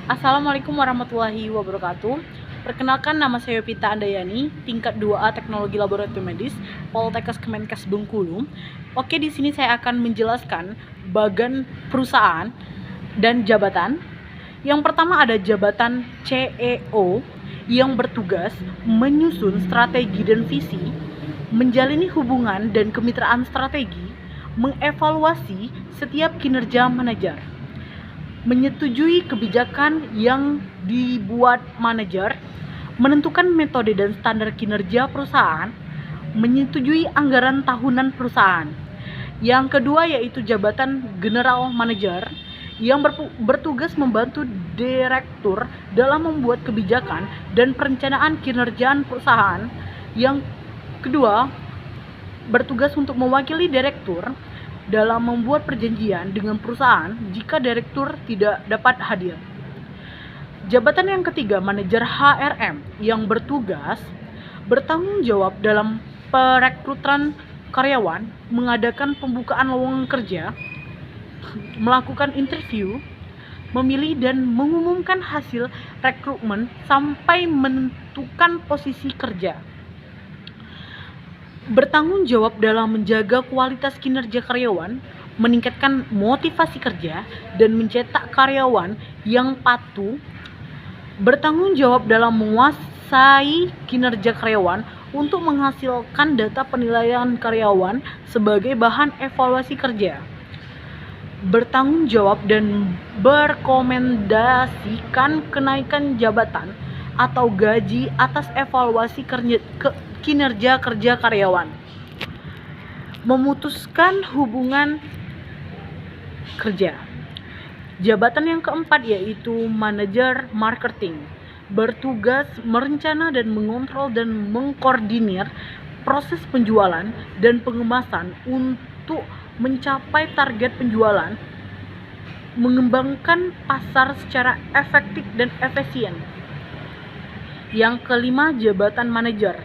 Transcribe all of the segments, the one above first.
Assalamualaikum warahmatullahi wabarakatuh. Perkenalkan, nama saya Pita Andayani, tingkat 2A Teknologi Laboratorium Medis, Poltekkes Kemenkes Bengkulu. Oke, di sini saya akan menjelaskan bagan perusahaan dan jabatan. Yang pertama ada jabatan CEO yang bertugas menyusun strategi dan visi, menjalani hubungan dan kemitraan strategi, mengevaluasi setiap kinerja manajer, menyetujui kebijakan yang dibuat manajer, menentukan metode dan standar kinerja perusahaan, menyetujui anggaran tahunan perusahaan. Yang kedua yaitu jabatan General Manager yang bertugas membantu direktur dalam membuat kebijakan dan perencanaan kinerja perusahaan. Yang kedua, bertugas untuk mewakili direktur dalam membuat perjanjian dengan perusahaan jika direktur tidak dapat hadir. Jabatan yang ketiga, manajer HRM yang bertanggung jawab dalam perekrutan karyawan, mengadakan pembukaan lowongan kerja, melakukan interview, memilih dan mengumumkan hasil rekrutmen sampai menentukan posisi kerja. Bertanggung jawab dalam menjaga kualitas kinerja karyawan, meningkatkan motivasi kerja, dan mencetak karyawan yang patuh. Bertanggung jawab dalam menguasai kinerja karyawan untuk menghasilkan data penilaian karyawan sebagai bahan evaluasi kerja. Bertanggung jawab dan merekomendasikan kenaikan jabatan atau gaji atas evaluasi kinerja kerja karyawan. Memutuskan hubungan kerja. Jabatan yang keempat yaitu manajer marketing, bertugas merencana dan mengontrol dan mengkoordinir proses penjualan dan pengemasan untuk mencapai target penjualan, mengembangkan pasar secara efektif dan efisien. Yang kelima, jabatan manajer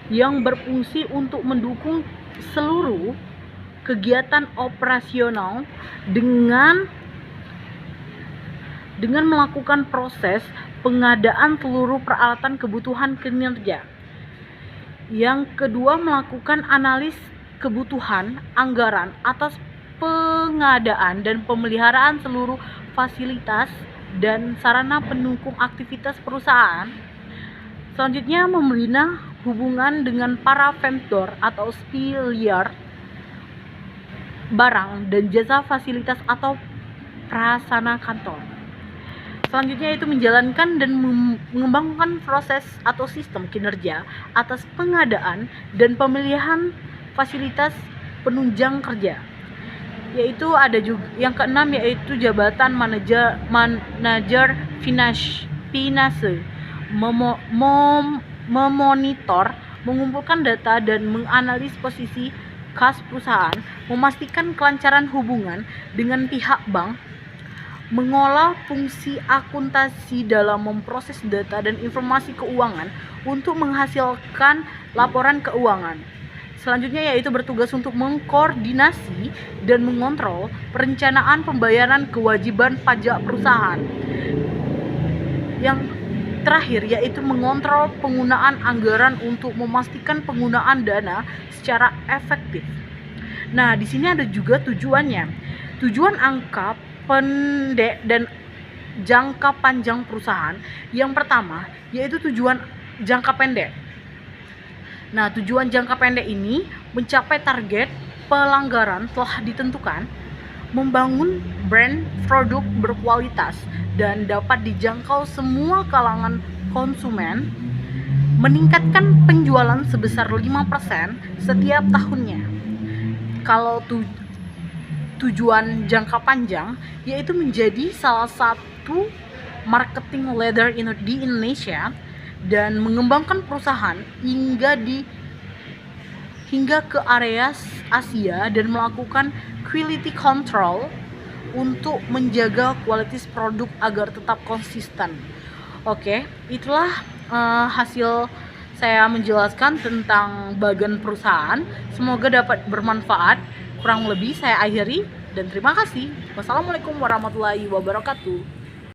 yang berfungsi untuk mendukung seluruh kegiatan operasional dengan melakukan proses pengadaan seluruh peralatan kebutuhan kinerja. Yang kedua, melakukan analis kebutuhan anggaran atas pengadaan dan pemeliharaan seluruh fasilitas dan sarana pendukung aktivitas perusahaan. Selanjutnya, membina hubungan dengan para vendor atau supplier barang dan jasa fasilitas atau prasarana kantor. Selanjutnya itu menjalankan dan mengembangkan proses atau sistem kinerja atas pengadaan dan pemilihan fasilitas penunjang kerja. Yaitu ada juga yang keenam yaitu jabatan manajer finance, memonitor, mengumpulkan data dan menganalisis posisi kas perusahaan, memastikan kelancaran hubungan dengan pihak bank, mengolah fungsi akuntansi dalam memproses data dan informasi keuangan untuk menghasilkan laporan keuangan. Selanjutnya yaitu bertugas untuk mengkoordinasi dan mengontrol perencanaan pembayaran kewajiban pajak perusahaan. Yang terakhir yaitu mengontrol penggunaan anggaran untuk memastikan penggunaan dana secara efektif. Nah, di sini ada juga tujuannya. Tujuan angka pendek dan jangka panjang perusahaan. Yang pertama yaitu tujuan jangka pendek. Nah, tujuan jangka pendek ini mencapai target pelanggaran telah ditentukan, membangun brand produk berkualitas dan dapat dijangkau semua kalangan konsumen, meningkatkan penjualan sebesar 5% setiap tahunnya. Kalau tujuan jangka panjang yaitu menjadi salah satu marketing leader di Indonesia dan mengembangkan perusahaan hingga ke area Asia dan melakukan quality control untuk menjaga kualitas produk agar tetap konsisten. Oke, itulah hasil saya menjelaskan tentang bagan perusahaan. Semoga dapat bermanfaat. Kurang lebih saya akhiri dan terima kasih. Wassalamualaikum warahmatullahi wabarakatuh.